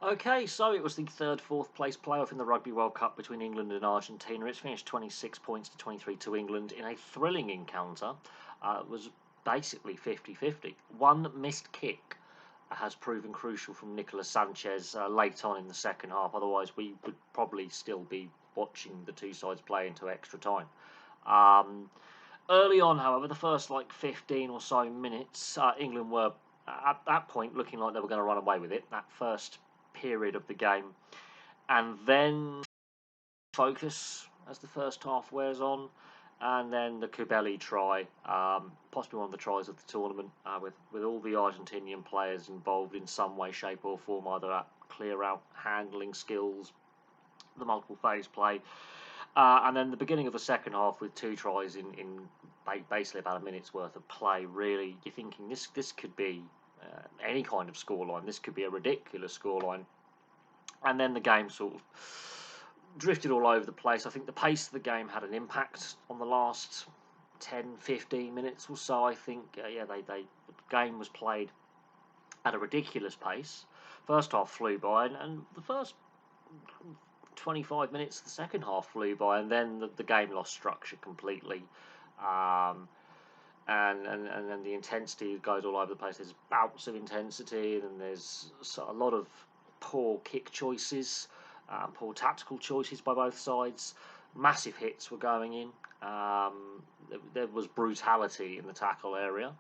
Okay, so it was the third, fourth place playoff in the Rugby World Cup between England and Argentina. It's finished 26 points to 23 to England in a thrilling encounter. It was basically 50-50. One missed kick has proven crucial from Nicolas Sanchez late on in the second half. Otherwise, we would probably still be watching the two sides play into extra time. Um, Early on, however, the first 15 or so minutes, England were at that point looking like they were going to run away with it. That first period of the game, and then focus as the first half wears on, and then the Kubeli try, possibly one of the tries of the tournament, with all the Argentinian players involved in some way, shape, or form, either at clear out handling skills, the multiple phase play. And then the beginning of the second half with two tries in basically about a minute's worth of play. Really, you're thinking this could be any kind of scoreline. This could be a ridiculous scoreline. And then the game sort of drifted all over the place. I think the pace of the game had an impact on the last 10, 15 minutes or so. I think, the game was played at a ridiculous pace. First half flew by, and the first 25 minutes of the second half flew by, and then the game lost structure completely. And then the intensity goes all over the place. There's bouts of intensity, and there's a lot of poor kick choices, poor tactical choices by both sides. Massive hits were going in. There was brutality in the tackle area.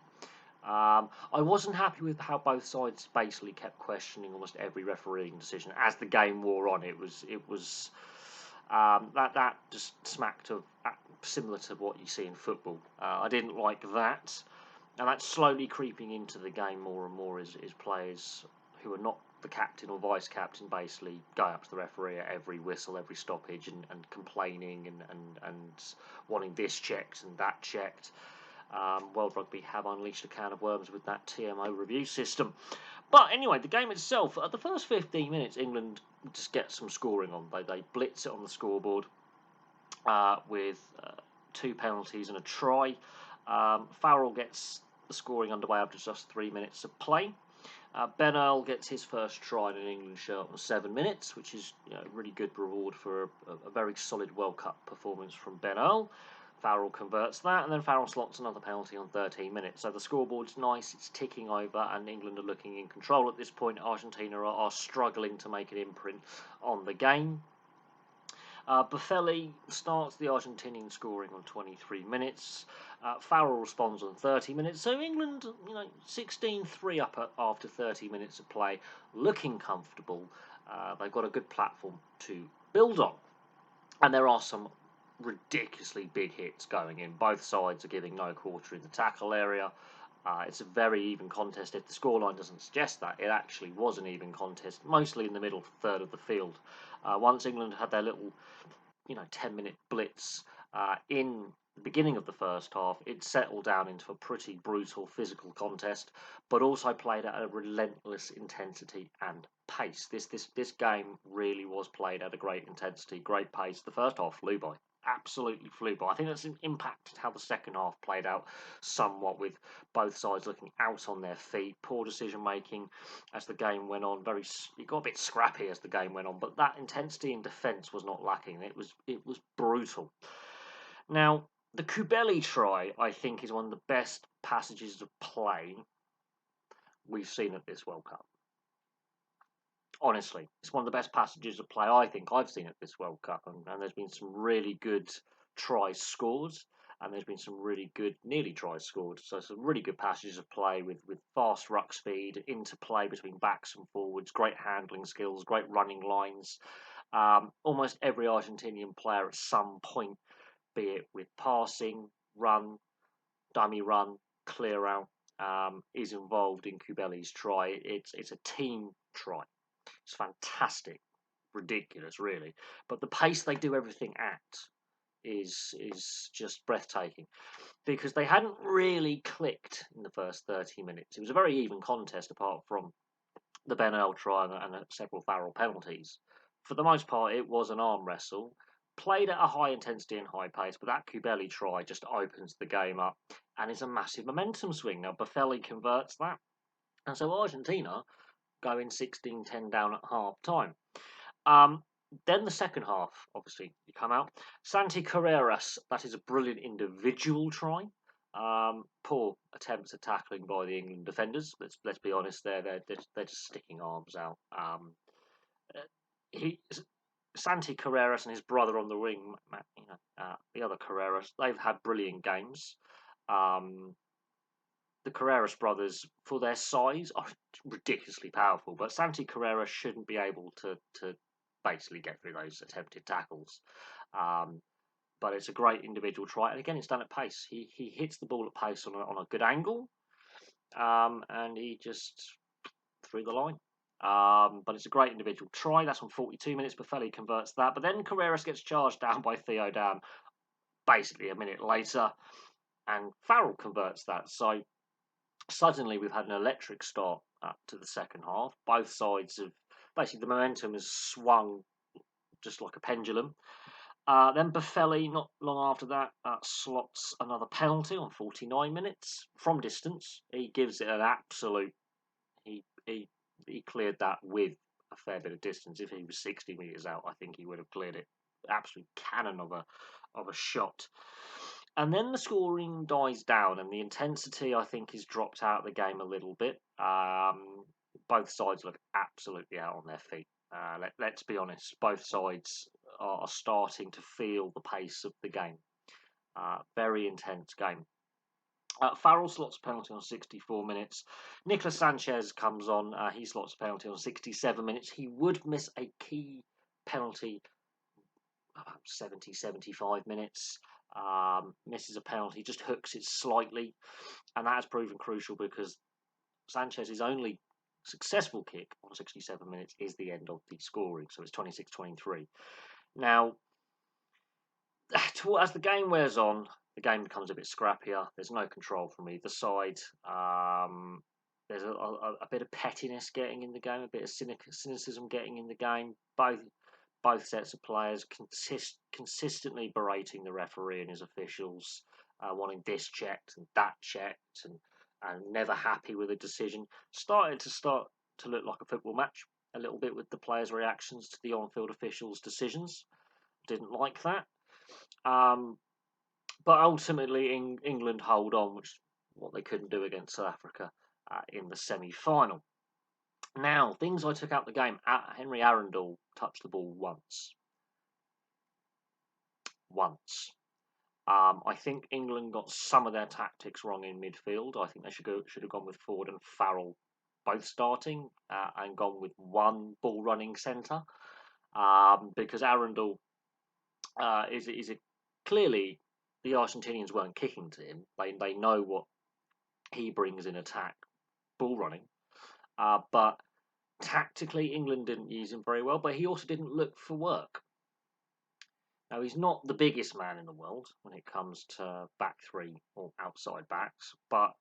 I wasn't happy with how both sides basically kept questioning almost every refereeing decision as the game wore on. It was that just smacked of similar to what you see in football. I didn't like that, and that's slowly creeping into the game more and more. Is players who are not the captain or vice captain basically going up to the referee at every whistle, every stoppage, and complaining and wanting this checked and that checked. World Rugby have unleashed a can of worms with that TMO review system. But anyway, the game itself, at the first 15 minutes, England just get some scoring on. They blitz it on the scoreboard with 2 penalties and a try. Farrell gets the scoring underway after just 3 minutes of play. Ben Earl gets his first try in an England shirt on 7 minutes, which is a really good reward for a very solid World Cup performance from Ben Earl. Farrell converts that, and then Farrell slots another penalty on 13 minutes. So the scoreboard's nice, it's ticking over, and England are looking in control at this point. Argentina are struggling to make an imprint on the game. Buffelli starts the Argentinian scoring on 23 minutes. Farrell responds on 30 minutes. So England, 16-3 up after 30 minutes of play, looking comfortable. They've got a good platform to build on. And there are some ridiculously big hits going in. Both sides are giving no quarter in the tackle area. It's a very even contest. If the scoreline doesn't suggest that, it actually was an even contest, mostly in the middle third of the field. Once England had their little, 10-minute blitz in the beginning of the first half, it settled down into a pretty brutal physical contest, but also played at a relentless intensity and pace. This game really was played at a great intensity, great pace. The first half flew by. Absolutely flew by. I think that's impacted how the second half played out somewhat, with both sides looking out on their feet. Poor decision making as the game went on. It got a bit scrappy as the game went on, but that intensity in defence was not lacking. It was brutal. Now, the Kubeli try, I think, is one of the best passages of play we've seen at this World Cup. Honestly, it's one of the best passages of play I think I've seen at this World Cup, and there's been some really good tries scored, and there's been some really good nearly tries scored. So some really good passages of play with fast ruck speed, interplay between backs and forwards, great handling skills, great running lines. Almost every Argentinian player at some point, be it with passing, run, dummy run, clear out, is involved in Kubeli's try. It's a team try. It's fantastic, ridiculous, really. But the pace they do everything at is just breathtaking, because they hadn't really clicked in the first 30 minutes. It was a very even contest, apart from the Ben Earl try and several Farrell penalties. For the most part, it was an arm wrestle, played at a high intensity and high pace, but that Kubeli try just opens the game up and is a massive momentum swing. Now, Buffelli converts that, and so Argentina going 16-10 down at half time. Then the second half, obviously, you come out. Santi Carreras, that is a brilliant individual try. Poor attempts at tackling by the England defenders. Let's be honest, they're just sticking arms out. He Santi Carreras and his brother on the wing, the other Carreras, they've had brilliant games. Um, the Carreras brothers, for their size, are ridiculously powerful, but Santi Carreras shouldn't be able to basically get through those attempted tackles. Um, but it's a great individual try, and again, it's done at pace. He hits the ball at pace on a good angle, and he just through the line. But it's a great individual try. That's on 42 minutes. Buffelli converts that, but then Carreras gets charged down by Theo Dan basically a minute later, and Farrell converts that. So suddenly we've had an electric start to the second half. Both sides have basically the momentum has swung just like a pendulum. Then Buffelli, not long after that, slots another penalty on 49 minutes from distance. He gives it an absolute. He cleared that with a fair bit of distance. If he was 60 metres out, I think he would have cleared it. Absolute cannon of a shot. And then the scoring dies down, and the intensity, I think, is dropped out of the game a little bit. Both sides look absolutely out on their feet. Let's be honest, both sides are starting to feel the pace of the game. Very intense game. Farrell slots a penalty on 64 minutes. Nicolas Sanchez comes on. He slots a penalty on 67 minutes. He would miss a key penalty about 70, 75 minutes. Misses a penalty, just hooks it slightly. And that has proven crucial because Sanchez's only successful kick on 67 minutes is the end of the scoring. So it's 26-23. Now, as the game wears on, the game becomes a bit scrappier. There's no control from either side. There's a bit of pettiness getting in the game, a bit of cynicism getting in the game. Both sets of players consistently berating the referee and his officials, wanting this checked and that checked, and never happy with a decision. Started to look like a football match a little bit with the players' reactions to the on-field officials' decisions. Didn't like that. But ultimately, England hold on, which is what they couldn't do against South Africa in the semi-final. Now, things I took out the game. Henry Arundel touched the ball once. I think England got some of their tactics wrong in midfield. I think they should have gone with Ford and Farrell both starting and gone with one ball running centre because Arundel is clearly the Argentinians weren't kicking to him. They know what he brings in attack, ball running, but tactically England didn't use him very well. But he also didn't look for work. Now, he's not the biggest man in the world when it comes to back three or outside backs, but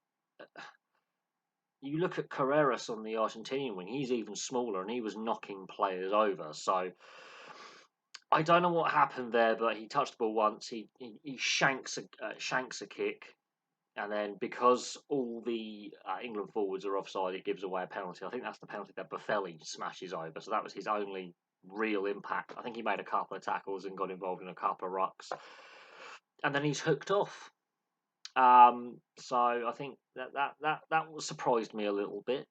you look at Carreras on the Argentinian wing, he's even smaller and he was knocking players over. So I don't know what happened there, but he touched the ball once, he shanks a kick, and then because all the England forwards are offside, it gives away a penalty. I think that's the penalty that Buffelli smashes over, so that was his only real impact. I think he made a couple of tackles and got involved in a couple of rucks, and then he's hooked off. So I think that surprised me a little bit.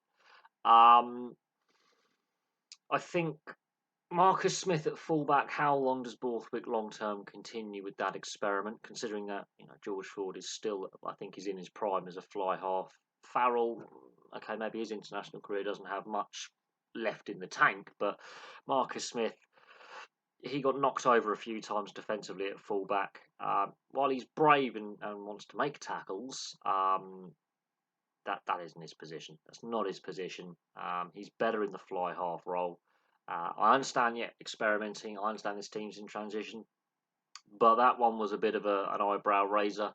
I think Marcus Smith at fullback. How long does Borthwick long term continue with that experiment? Considering that George Ford is still, I think, he's in his prime as a fly half. Farrell, okay, maybe his international career doesn't have much left in the tank, but Marcus Smith, he got knocked over a few times defensively at fullback. While he's brave and wants to make tackles, that isn't his position. That's not his position. He's better in the fly half role. I understand, experimenting. I understand this team's in transition, but that one was a bit of an eyebrow raiser.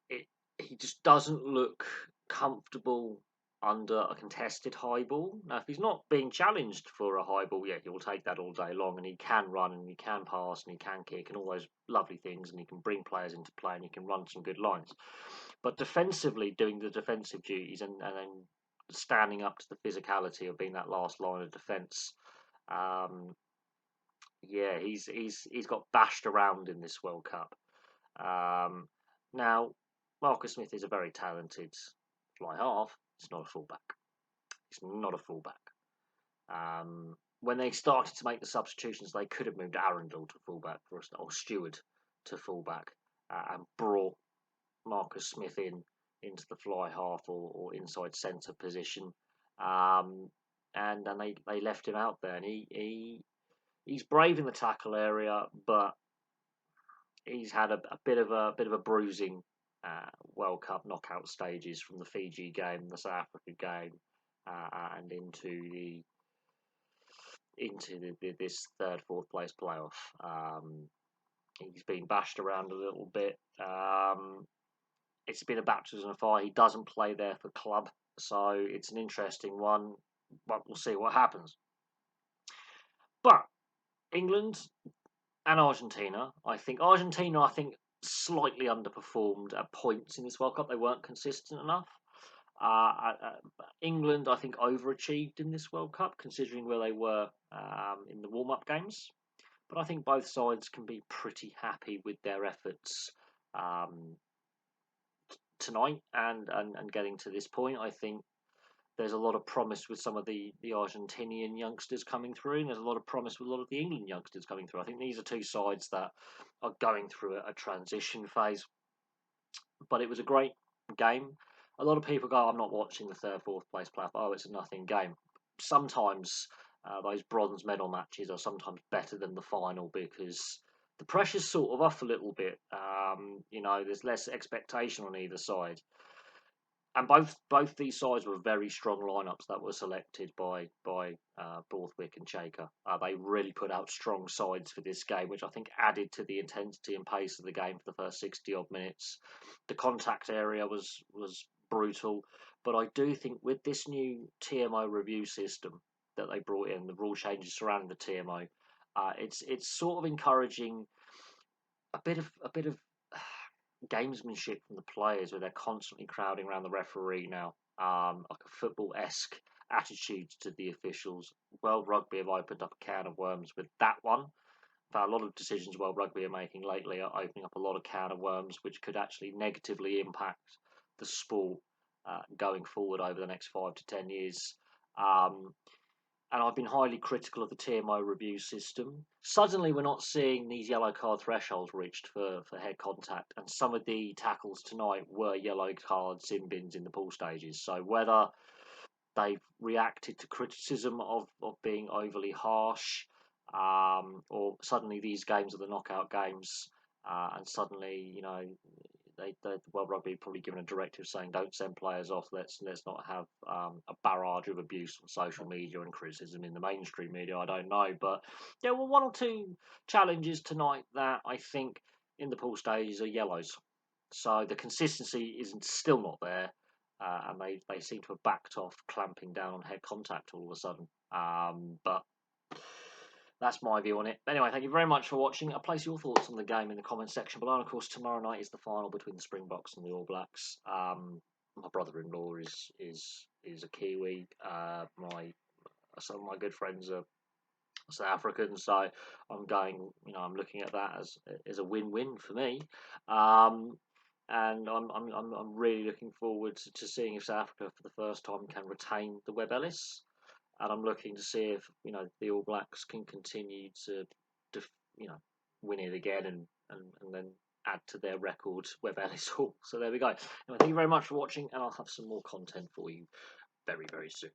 He just doesn't look comfortable under a contested high ball. Now, if he's not being challenged for a high ball, he will take that all day long, and he can run, and he can pass, and he can kick, and all those lovely things, and he can bring players into play, and he can run some good lines. But defensively, doing the defensive duties and then standing up to the physicality of being that last line of defence. Yeah, he's got bashed around in this World Cup. Now, Marcus Smith is a very talented fly half. He's not a fullback. He's not a fullback. When they started to make the substitutions, they could have moved Arundel to fullback or Stewart to fullback and brought Marcus Smith into the fly half or inside centre position. And then they left him out there, and he's brave in the tackle area, but he's had a bit of a bruising World Cup knockout stages from the Fiji game, the South Africa game, and into this third, fourth place playoff. He's been bashed around a little bit. It's been a baptism of fire. He doesn't play there for club, so it's an interesting one. But we'll see what happens. But England and Argentina, I think slightly underperformed at points in this World Cup. They weren't consistent enough. England, I think, overachieved in this World Cup, considering where they were in the warm-up games. But I think both sides can be pretty happy with their efforts tonight and getting to this point. I think there's a lot of promise with some of the Argentinian youngsters coming through, and there's a lot of promise with a lot of the England youngsters coming through. I think these are two sides that are going through a transition phase. But it was a great game. A lot of people go, I'm not watching the third, fourth place playoff. Oh, it's a nothing game. Sometimes those bronze medal matches are sometimes better than the final because the pressure's sort of off a little bit. There's less expectation on either side. And both these sides were very strong lineups that were selected by Borthwick and Chaker. They really put out strong sides for this game, which I think added to the intensity and pace of the game for the first 60 odd minutes. The contact area was brutal, but I do think with this new TMO review system that they brought in, the rule changes surrounding the TMO, it's sort of encouraging a bit of gamesmanship from the players where they're constantly crowding around the referee now, like a football-esque attitude to the officials. World Rugby have opened up a can of worms with that one. In fact, a lot of decisions World Rugby are making lately are opening up a lot of can of worms which could actually negatively impact the sport going forward over the next 5 to 10 years. And I've been highly critical of the TMO review system. Suddenly, we're not seeing these yellow card thresholds reached for head contact, and some of the tackles tonight were yellow card sin bins in the pool stages. So whether they've reacted to criticism of being overly harsh, or suddenly these games are the knockout games, and suddenly, the World Rugby probably given a directive saying don't send players off. Let's not have a barrage of abuse on social media and criticism in the mainstream media. I don't know, but there were one or two challenges tonight that I think in the pool stages are yellows. So the consistency isn't still not there, and they seem to have backed off clamping down on head contact all of a sudden. But that's my view on it. Anyway, thank you very much for watching. I'll place your thoughts on the game in the comments section below. And of course, tomorrow night is the final between the Springboks and the All Blacks. My brother-in-law is a Kiwi. Some of my good friends are South African, so I'm looking at that as a win-win for me. And I'm really looking forward to seeing if South Africa for the first time can retain the Webb Ellis. And I'm looking to see if the All Blacks can continue to win it again and then add to their record Webb Ellis Hall. So there we go. Anyway, thank you very much for watching, and I'll have some more content for you very, very soon.